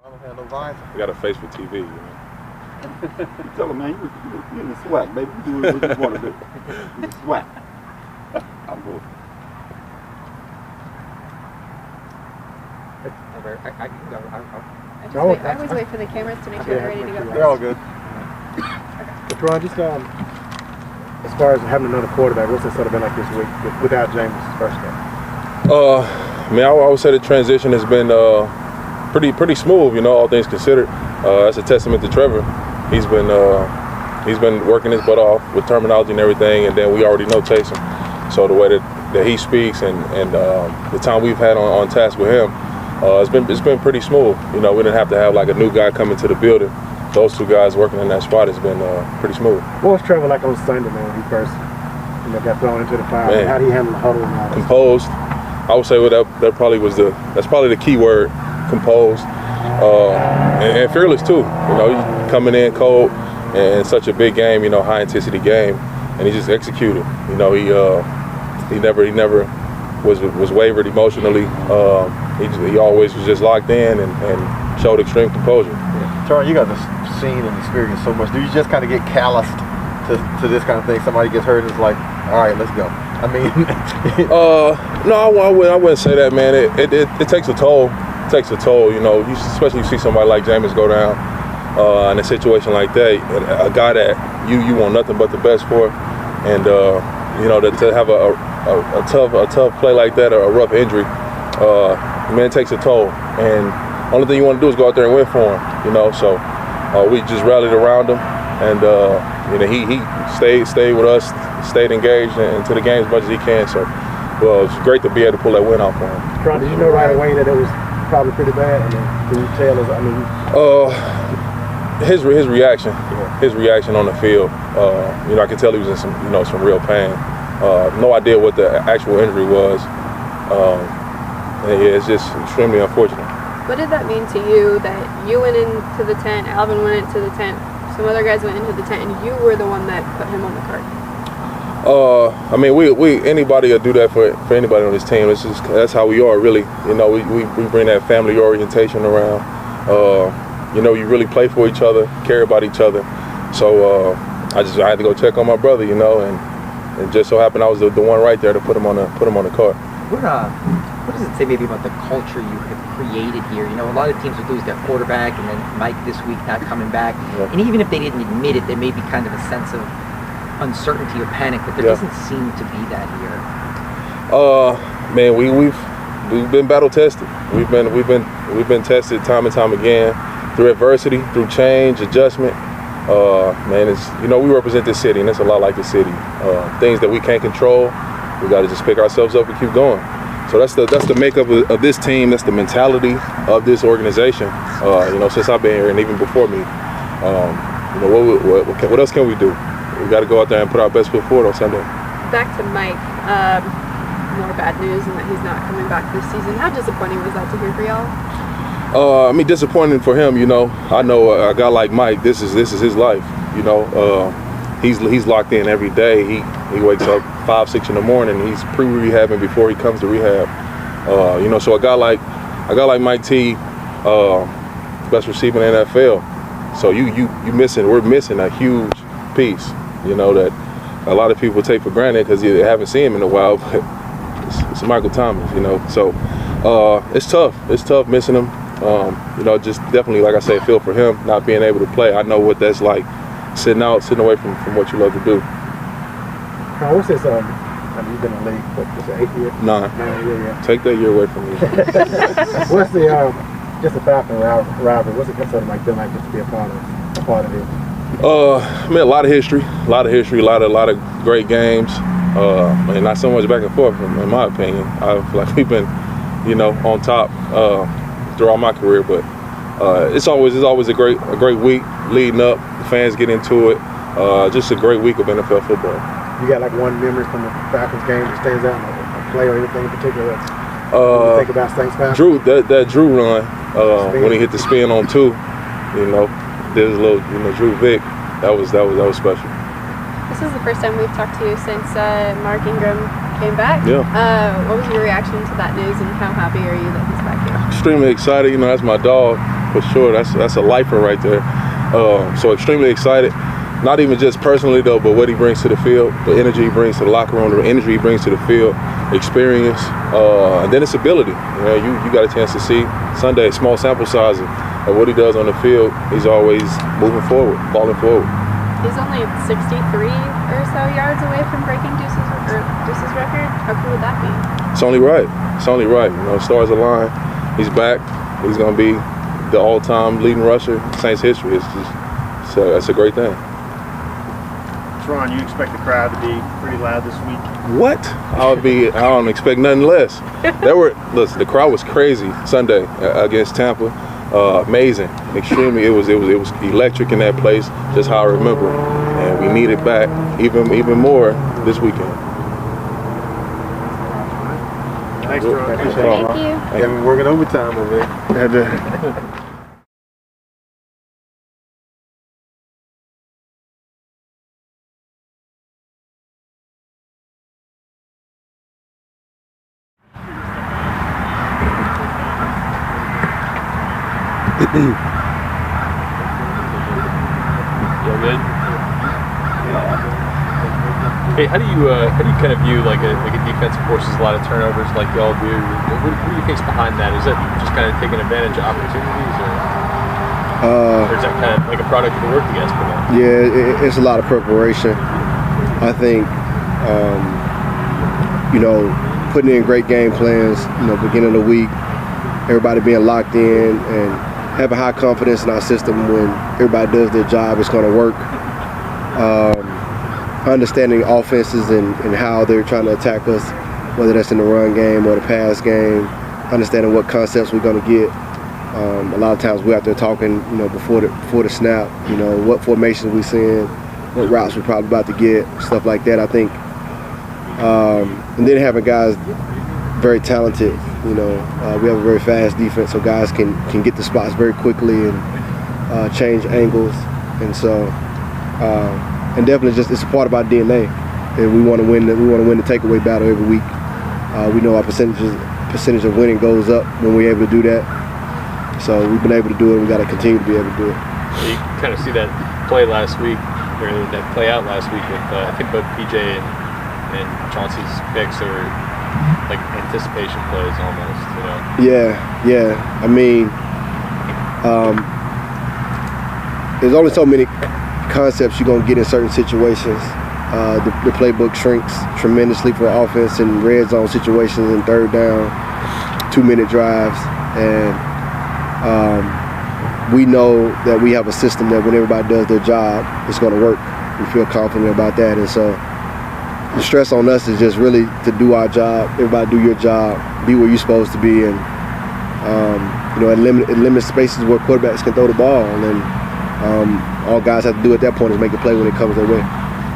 I don't have no visor. You got a face for TV, you know. You tell him, man, you in the swag, baby. You do what you want to do. You swag. I'm good. I can go. I always wait for the cameras to make sure they're ready to go. They're all good. But Ron, just as far as having another quarterback, what's it sort of been like this week without James' first game? I mean, I would say the transition has been pretty smooth, you know, all things considered. That's a testament to Trevor. He's been working his butt off with terminology and everything, and then we already know Taysom. So the way that he speaks and the time we've had on task with him, it's been pretty smooth. You know, we didn't have to have like a new guy come into the building. Those two guys working in that spot has been pretty smooth. What was Trevor like on Sunday, man, when he first got thrown into the fire? Man, how did he handle the huddle and all that? Composed. I would say that's probably the key word, composed. And fearless too. You know, he's coming in cold and such a big game, you know, high intensity game, and he just executed. You know, he never was wavered emotionally. He always was just locked in and showed extreme composure. Yeah. Tara, you got this seen and experienced so much. Do you just kind of get calloused to this kind of thing? Somebody gets hurt and it's like, all right, let's go. I mean, no, I wouldn't say that, man. It takes a toll. It takes a toll, you know. Especially you see somebody like Jameis go down in a situation like that. A guy that you want nothing but the best for, and you know, to have a tough play like that, or a rough injury, man, it takes a toll. And only thing you want to do is go out there and win for him, you know. So we just rallied around him, and you know, he stayed with us, stayed engaged into the game as much as he can. So, well, it's great to be able to pull that win out for him. Ron, did you know right away that it was probably pretty bad? I mean, can you tell us? I mean, his reaction, his reaction on the field. You know, I could tell he was in some real pain. No idea what the actual injury was. And yeah, it's just extremely unfortunate. What did that mean to you that you went into the tent, Alvin went into the tent, some other guys went into the tent, and you were the one that put him on the cart? I mean, we anybody will do that for anybody on this team. That's how we are, really. You know, we bring that family orientation around. You know, you really play for each other, care about each other. So I had to go check on my brother, you know, and just so happened I was the one right there to put him on the cart. What does it say maybe about the culture you have created here? You know, a lot of teams would lose their quarterback, and then Mike this week not coming back. Yeah. And even if they didn't admit it, there may be kind of a sense of uncertainty or panic, but there doesn't seem to be that here. Man, we've been battle tested. We've been tested time and time again through adversity, through change, adjustment. Man, it's, you know, we represent this city, and it's a lot like the city. Things that we can't control, we got to just pick ourselves up and keep going. So that's the makeup of this team. That's the mentality of this organization. You know, since I've been here and even before me. You know, what else can we do? We got to go out there and put our best foot forward on Sunday. Back to Mike. More bad news and that he's not coming back this season. How disappointing was that to hear for y'all? I mean, disappointing for him. You know, I know a guy like Mike. This is his life. You know, he's locked in every day. He wakes up 5, 6 in the morning. He's pre-rehabbing before he comes to rehab. You know, so a guy like Mike T, best receiver in the NFL. So we're missing a huge piece. You know, that a lot of people take for granted because they haven't seen him in a while. But it's Michael Thomas. You know, so it's tough. It's tough missing him. You know, just definitely, like I say, feel for him not being able to play. I know what that's like, sitting away from what you love to do. What's this? I mean, you've been in the league, what, this is 8th year? 9 year, yeah. Take that year away from me. What's the just the Falcon rivalry? What's it sort of like feeling like just to be a part of it? I mean, a lot of history, a lot of great games, and not so much back and forth, in my opinion. I feel like we've been, you know, on top throughout my career, but it's always a great week leading up. The fans get into it. Just a great week of NFL football. You got like one memory from the Falcons game that stands out, a play or anything in particular? When you think about Saints Falcons? Drew, that Drew run when he hit the spin on 2, you know, there's a little, you know, Drew Vick. That was special. This is the first time we've talked to you since Mark Ingram came back. Yeah. What was your reaction to that news, and how happy are you that he's back here? Extremely excited. You know, that's my dog. for sure. That's a lifer right there. So extremely excited. Not even just personally though, but what he brings to the field, the energy he brings to the locker room, the energy he brings to the field, experience, and then his ability. You got a chance to see Sunday, small sample size of what he does on the field. He's always moving forward, falling forward. He's only 63 or so yards away from breaking Deuce's record. How cool would that be? It's only right. It's only right. Stars align. He's back. He's going to be the all-time leading rusher in Saints history. That's a great thing. Ron, you expect the crowd to be pretty loud this week? What? I don't expect nothing less. Listen, the crowd was crazy Sunday against Tampa. Amazing, extremely. It was electric in that place, just how I remember. And we need it back even more this weekend. Thanks, Ron. Thank you. Yeah, I've been working overtime over there. Feel good? Hey, how do you kind of view like a defense forces a lot of turnovers like y'all do? What do you think's behind that? Is that just kind of taking advantage of opportunities, or is that kind of like a product of the work you guys put in? Yeah, it's a lot of preparation. I think, putting in great game plans, beginning of the week, everybody being locked in and having high confidence in our system when everybody does their job, it's going to work. Understanding offenses and how they're trying to attack us, whether that's in the run game or the pass game, understanding what concepts we're going to get. A lot of times we're out there talking, before the snap, what formations we seeing, what routes we're probably about to get, stuff like that. I think, and then having guys very talented. We have a very fast defense, so guys can get the spots very quickly and change angles, and so and definitely it's a part of our DNA. And we want to win the takeaway battle every week. We know our percentage of winning goes up when we're able to do that. So we've been able to do it. We got to continue to be able to do it. So you kind of see that play last week, or that play out last week with I think both PJ and Chauncey's picks are like anticipation plays almost, Yeah. I mean, there's only so many concepts you're gonna get in certain situations. The playbook shrinks tremendously for offense in red zone situations and third down, 2-minute drives, and we know that we have a system that when everybody does their job, it's gonna work. We feel confident about that, and so the stress on us is just really to do our job. Everybody do your job, be where you're supposed to be, and it limits spaces where quarterbacks can throw the ball, and then all guys have to do at that point is make a play when it comes their way.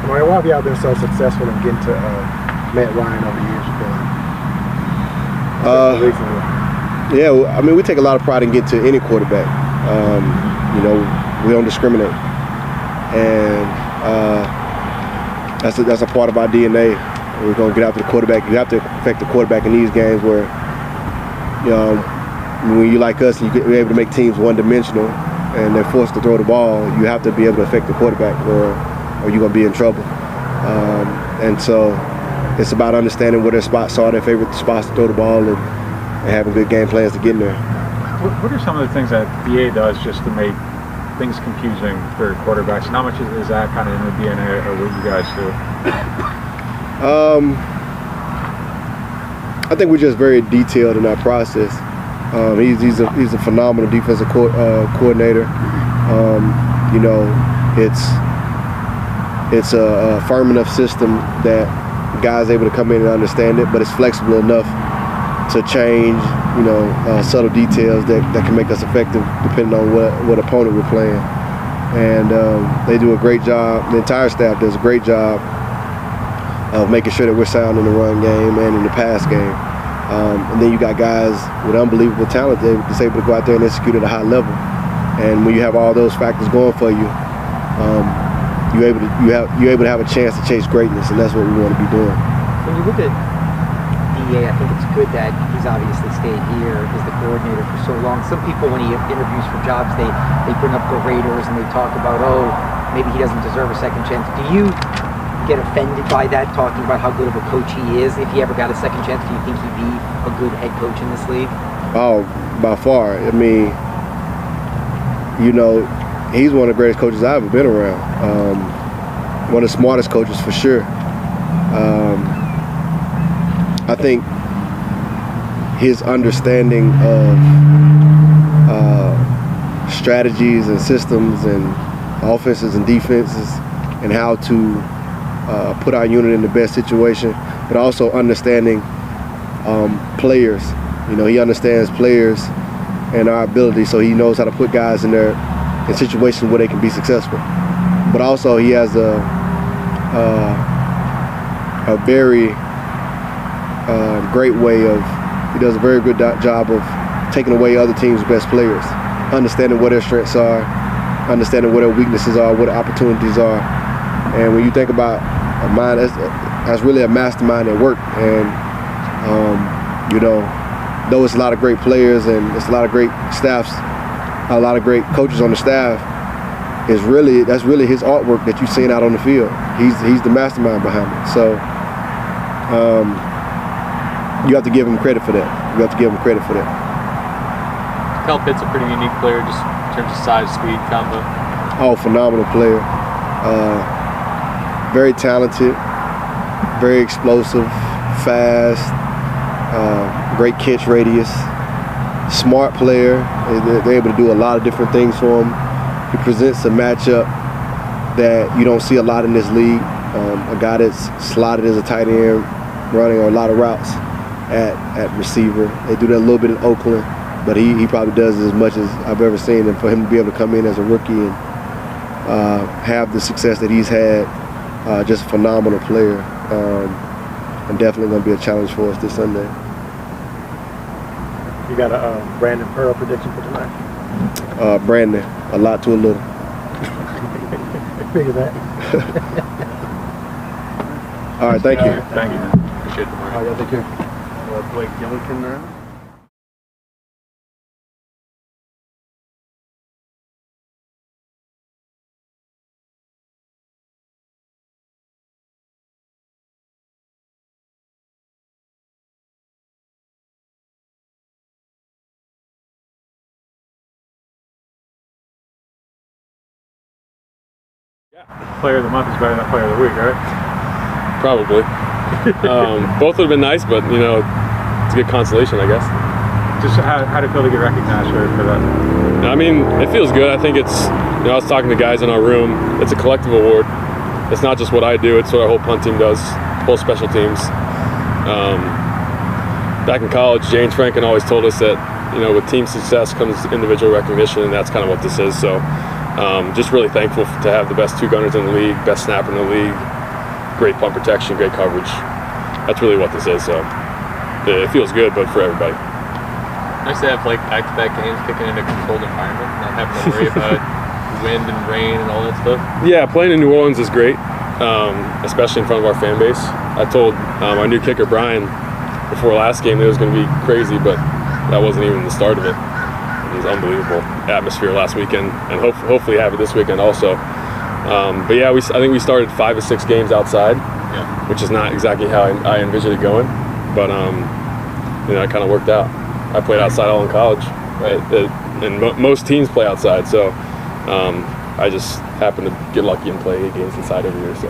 Why have y'all been so successful in getting to Matt Ryan over the years? Yeah, I mean, we take a lot of pride in getting to any quarterback. We don't discriminate, and that's a part of our DNA. We're gonna get after the quarterback. You have to affect the quarterback in these games where, when you like us, and you're able to make teams one-dimensional, and they're forced to throw the ball. You have to be able to affect the quarterback, or you're gonna be in trouble. And so, it's about understanding where their spots are, their favorite spots to throw the ball, and having good game plans to get in there. What are some of the things that DA does just to make things confusing for quarterbacks? And how much is that kind of in the DNA of what you guys do? I think we're just very detailed in our process. He's a phenomenal defensive coordinator. It's a firm enough system that guys able to come in and understand it, but it's flexible enough to change, subtle details that can make us effective depending on what opponent we're playing. And they do a great job. The entire staff does a great job of making sure that we're sound in the run game and in the pass game. And then you got guys with unbelievable talent that's able to go out there and execute at a high level. And when you have all those factors going for you, you're able to have a chance to chase greatness, and that's what we want to be doing. When you look at DA, I think it's good that he's obviously stayed here as the coordinator for so long. Some people, when he interviews for jobs, they bring up the Raiders and they talk about, oh, maybe he doesn't deserve a second chance. Do you get offended by that, talking about how good of a coach he is? If he ever got a second chance, do you think he'd be a good head coach in this league? Oh, by far. I mean, he's one of the greatest coaches I've ever been around. One of the smartest coaches for sure. I think his understanding of strategies and systems and offenses and defenses and how to put our unit in the best situation, but also understanding players. He understands players and our ability, so he knows how to put guys in situations where they can be successful. But also he has a very great way of, he does a very good job of taking away other teams' best players, understanding what their strengths are, understanding what their weaknesses are, what their opportunities are. And when you think about a mind, that's really a mastermind at work. And though it's a lot of great players and it's a lot of great staffs, a lot of great coaches on the staff, that's really his artwork that you've seen out on the field. He's the mastermind behind it. So you have to give him credit for that. Cal Pitts a pretty unique player, just in terms of size, speed, combo. Oh, phenomenal player. Very talented, very explosive, fast, great catch radius, smart player. They're able to do a lot of different things for him. He presents a matchup that you don't see a lot in this league. A guy that's slotted as a tight end, running a lot of routes at receiver. They do that a little bit in Oakland, but he probably does as much as I've ever seen. And for him to be able to come in as a rookie and have the success that he's had, just a phenomenal player, and definitely going to be a challenge for us this Sunday. You got a Brandon Pearl prediction for tonight? Brandon, a lot to a little. Figure that. All right, thank you. Thank you. Appreciate it, Mark. All right, thank you. Blake Gillikin there. Player of the month is better than player of the week, right? Probably. Both would have been nice, but it's a good consolation, I guess. Just how to feel to get recognized for that? I mean, it feels good. I think it's, I was talking to guys in our room. It's a collective award. It's not just what I do, it's what our whole punt team does, whole special teams. Back in college, James Franklin always told us that, with team success comes individual recognition, and that's kind of what this is. So just really thankful to have the best two gunners in the league, best snapper in the league, great punt protection, great coverage. That's really what this is. So it feels good, but for everybody. Nice to have back-to-back games kicking in a controlled environment, not having to worry about wind and rain and all that stuff. Yeah, playing in New Orleans is great, especially in front of our fan base. I told our new kicker Brian before last game that it was going to be crazy, but that wasn't even the start of it. It was unbelievable atmosphere last weekend, and hopefully have it this weekend also. But yeah, I think we started 5 or 6 games outside, which is not exactly how I envisioned it going, but it kind of worked out. I played outside all in college, right? And most teams play outside, so I just happened to get lucky and play 8 games inside every year. So.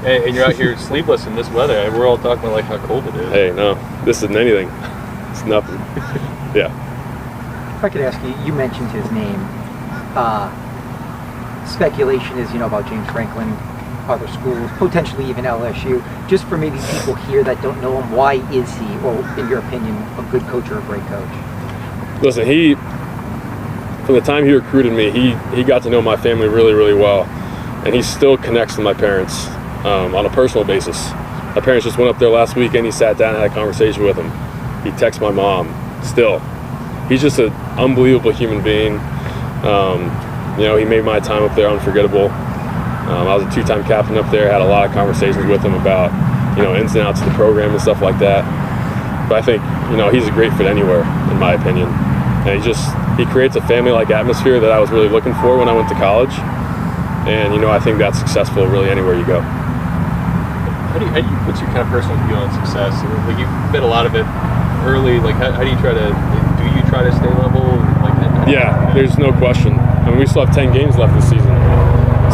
And you're out here sleepless in this weather. We're all talking about how cold it is. Hey, no, this isn't anything. It's nothing. Yeah. If I could ask you, you mentioned his name. Speculation is, about James Franklin, other schools, potentially even LSU. Just for maybe people here that don't know him, why is he, or in your opinion, a good coach or a great coach? Listen, from the time he recruited me, he got to know my family really, really well, and he still connects to my parents on a personal basis. My parents just went up there last weekend. He sat down and had a conversation with him. He texts my mom still. He's just an unbelievable human being. He made my time up there unforgettable. I was a 2-time captain up there, had a lot of conversations with him about, ins and outs of the program and stuff like that. But I think, he's a great fit anywhere, in my opinion. And he creates a family-like atmosphere that I was really looking for when I went to college. And, I think that's successful really anywhere you go. What's your kind of personal view on success? Like, you've been a lot of it early. Like, how do you try to stay level? Yeah, there's no question. I mean, we still have 10 games left this season.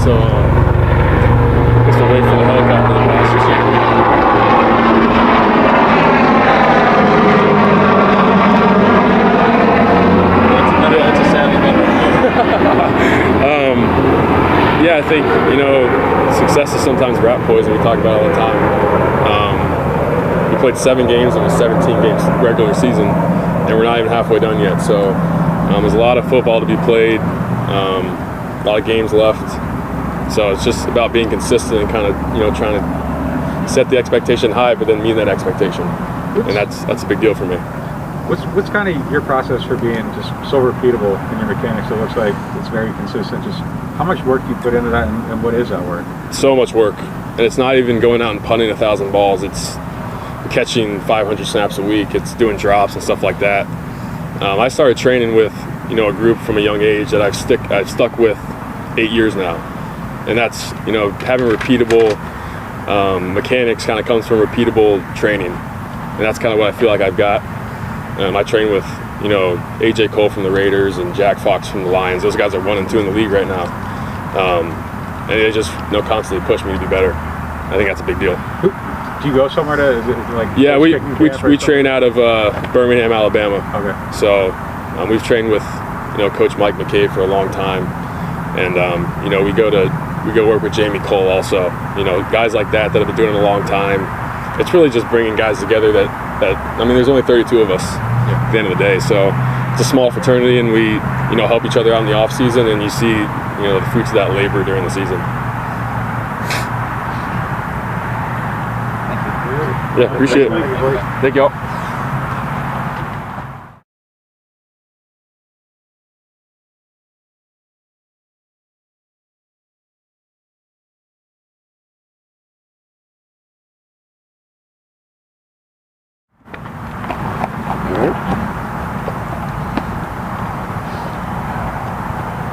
So, just to wait for the helicopter to pass or something. That's a savvy Yeah, I think, success is sometimes rat poison. We talk about it all the time. We played 7 games in a 17 games regular season, and we're not even halfway done yet. So there's a lot of football to be played, a lot of games left. So it's just about being consistent and kind of, trying to set the expectation high, but then meet that expectation. And that's a big deal for me. What's kind of your process for being just so repeatable in your mechanics? It looks like it's very consistent. Just how much work you put into that, and what is that work? So much work, and it's not even going out and punting 1,000 balls. It's catching 500 snaps a week. It's doing drops and stuff like that. I started training with a group from a young age that I've stuck with 8 years now, and that's having repeatable mechanics kind of comes from repeatable training, and that's kind of what I feel like I've got. I train with AJ Cole from the Raiders and Jack Fox from the Lions. Those guys are 1 and 2 in the league right now, and they just constantly push me to be better. I think that's a big deal. Do you go somewhere to like? Yeah, we train out of Birmingham, Alabama. Okay. So we've trained with Coach Mike McCabe for a long time, and we go work with Jamie Cole also. Guys like that have been doing it a long time. It's really just bringing guys together that there's only 32 of us at the end of the day, so it's a small fraternity, and we help each other out in the off season, and you see the fruits of that labor during the season. Yeah, appreciate it. Thank y'all.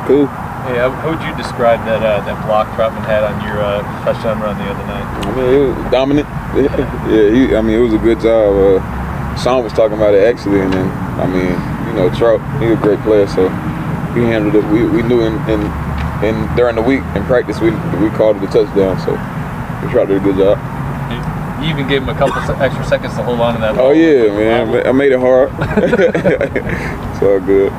Cool. Hey, how would you describe that block Trotman had on your touchdown run the other night? I mean, it was dominant. Yeah, it was a good job. Sean was talking about it actually, and then Trout, he's a great player, so he handled it. We knew in during the week in practice we called it a touchdown, so Trout did a good job. You even gave him a couple extra seconds to hold on to that ball. Oh yeah, man, I made it hard. It's all good.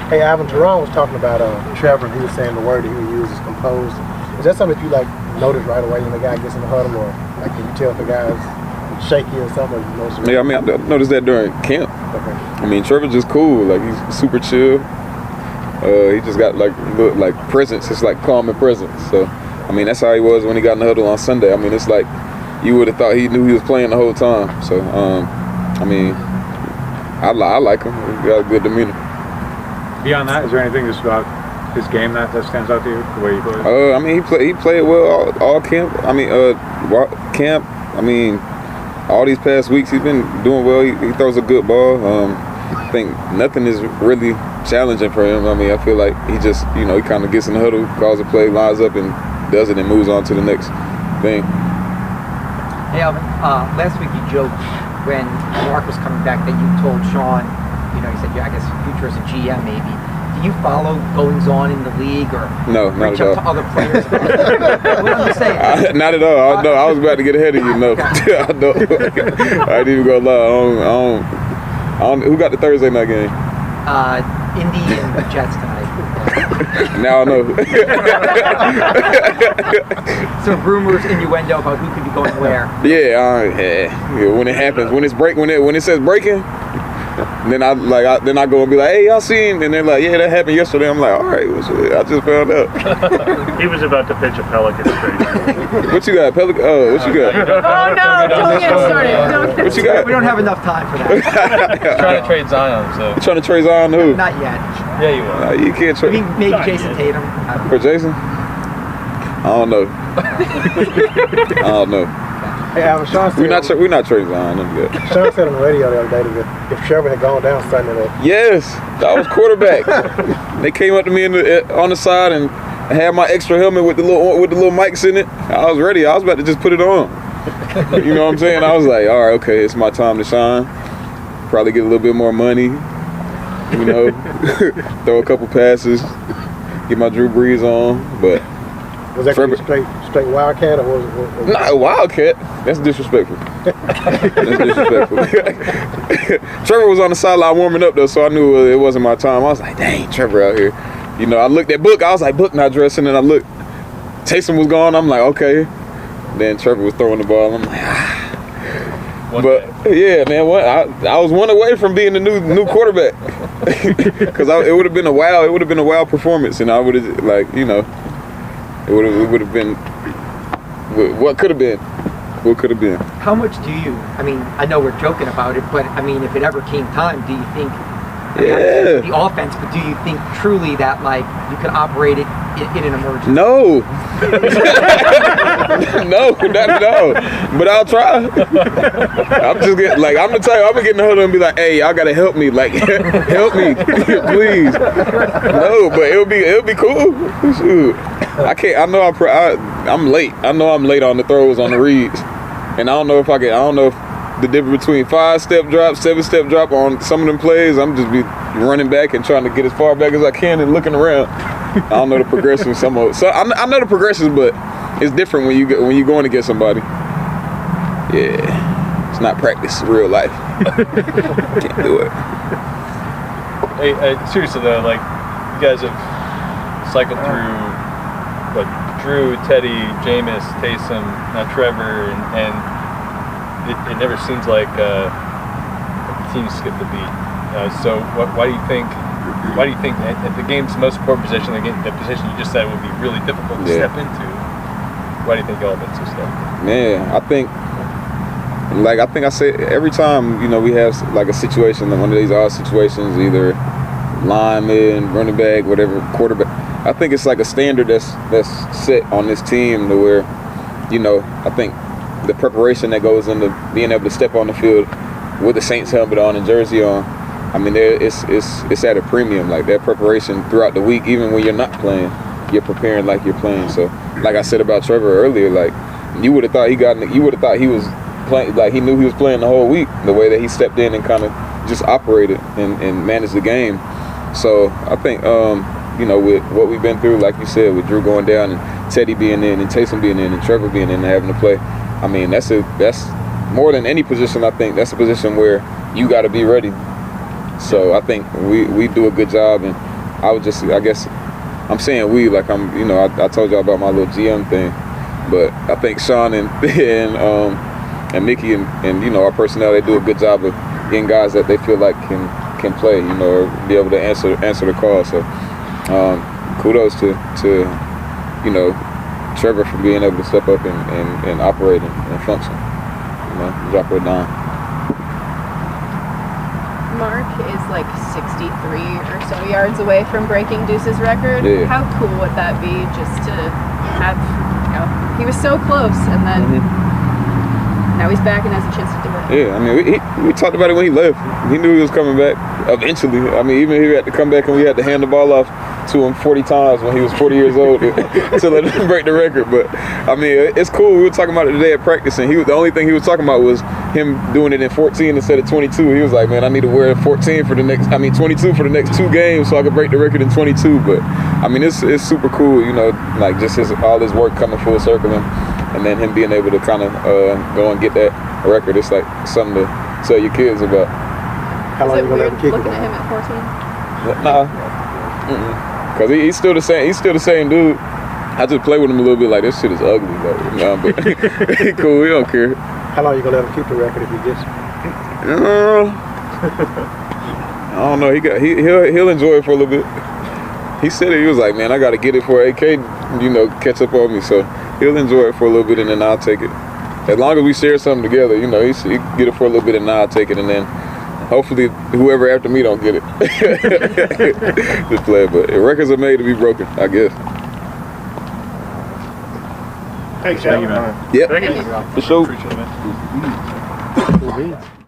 Hey, Alvin, Teron was talking about Trevor, and he was saying the word that he would use is composed. Is that something that you notice right away when the guy gets in the huddle, or can you tell if the guy's shaky or something? Or you notice Yeah, I noticed that during camp. Okay. Trevor's just cool. Like, he's super chill. He just got like presence. It's like calm and presence. So, that's how he was when he got in the huddle on Sunday. It's like you would have thought he knew he was playing the whole time. So, I like him. He got a good demeanor. Beyond that, is there anything just about his game that stands out to you, the way he plays? He played well all camp. Camp. All these past weeks he's been doing well. He throws a good ball. I think nothing is really challenging for him. I feel like he just, he kind of gets in the huddle, calls a play, lines up, and does it, and moves on to the next thing. Hey, Alvin, last week you joked when Mark was coming back that you told Sean, you said, I guess future as a GM maybe. Do you follow goings on in the league, or no, not reach at out all. to other players? What I'm just saying. Not at all. No, I was about to get ahead of you. No, I don't. I didn't even go lie. I don't. Who got the Thursday night game? Indy and the Jets tonight. Now I know. Some rumors, innuendo about who could be going where. Yeah. When it happens, when it says breaking. Then I go and be like, hey, y'all seen? And they're like, yeah, that happened yesterday. I'm like, all right, I just found out. He was about to pitch a Pelican trade. What you got, Pelican? Oh, what you got? Oh no! Don't get started. What you got? We don't have enough time for that. He's trying to trade Zion, so. You trying to trade Zion to who? Not yet. Yeah, you will. You can't trade. Maybe Jason Tatum. For Jason? I don't know. Hey, Alvin, Sean said, We're not trading Zion. Sean said on the radio the other day that if Trevor had gone down Sunday, that Yes, I was quarterback. They came up to me on the side and I had my extra helmet with the little mics in it. I was ready. I was about to just put it on. You know what I'm saying? I was like, all right, okay, it's my time to shine. Probably get a little bit more money. You know, throw a couple passes, get my Drew Brees on. But was that straight Wildcat or was it? Nah, Wildcat. That's disrespectful. That's disrespectful. Trevor was on the sideline warming up though, so I knew it wasn't my time. I was like, dang, Trevor out here. You know, I looked at Book. I was like, Book not dressing, and I looked. Taysom was gone. I'm like, okay. Then Trevor was throwing the ball. I'm like, ah. But yeah, man, I was one away from being the new quarterback. Because it would have been a wow. It would have been a wow performance, and I would have it would have been what could have been. What could have been. How much do you? I mean, I know we're joking about it, but I mean, if it ever came time, do you think? The offense, but do you think truly that you could operate it in an emergency? No. No, not at all. But I'll try. I'm just getting I'm gonna tell you, I'm gonna get in the huddle and be like, hey, y'all gotta help me. Help me, please. No, but it'll be cool. Shoot. I can't. I know I'm late. I know I'm late on the throws, on the reads, and I don't know if the difference between 5-step drop, 7-step drop on some of them plays, I'm just be running back and trying to get as far back as I can and looking around. I don't know the progressions. So I know the progressions, but it's different when you're going to get somebody. Yeah, it's not practice, it's real life. Can't do it. Hey, seriously though, you guys have cycled through Drew, Teddy, Jameis, Taysom, now Trevor, and it never seems like the team skipped the beat. So why do you think at the game's most important position, the position you just said would be really difficult to step into? Why do you think y'all have been so stepped? Man, I think I say every time we have a situation, one of these odd situations, either lineman, running back, whatever, quarterback. I think it's a standard that's set on this team to where I think the preparation that goes into being able to step on the field with the Saints helmet on and jersey on, I mean, it's at a premium. That preparation throughout the week, even when you're not playing, you're preparing like you're playing. So, like I said about Trevor earlier, you would have thought he was playing, he knew he was playing the whole week. The way that he stepped in and kind of just operated and managed the game. So I think with what we've been through, like you said, with Drew going down and Teddy being in and Taysom being in and Trevor being in and having to play. I mean, that's more than any position. I think that's a position where you got to be ready. So I think we do a good job, and I guess I'm saying I told y'all about my little GM thing, but I think Sean and Mickey and our personnel, they do a good job of getting guys that they feel like can play, or be able to answer the call. So kudos to Trevor for being able to step up and operate and function. Drop her down. Mark is 63 or so yards away from breaking Deuce's record. Yeah. How cool would that be just to have, he was so close and then now he's back and has a chance to do it. Yeah, I mean, we talked about it when he left. He knew he was coming back eventually. I mean, even if he had to come back and we had to hand the ball off to him 40 times when he was 40 years old to let him break the record. But, I mean, it's cool. We were talking about it today at practice, and the only thing he was talking about was him doing it in 14 instead of 22. He was like, man, I need to wear 22 for the next 2 games so I can break the record in 22. But, I mean, it's super cool, just all his work coming full circle and then him being able to kind of go and get that record. It's like something to tell your kids about. How long Is you it gonna let weird him kick looking it? at him at 14? Nah. Because he's still the same dude. I just play with him a little bit this shit is ugly, but he cool, he don't care. How long you gonna let him keep the record if he gets it? I don't know. He'll enjoy it for a little bit. He said it. He was like, man, I got to get it for AK, catch up on me. So he'll enjoy it for a little bit, and then I'll take it. As long as we share something together, he get it for a little bit, and then I'll take it, and then hopefully whoever after me don't get it. Just play, but records are made to be broken, I guess. Thanks, Thank you, man. man. Yep. Thank you. For sure. Appreciate it, man. Cool beans.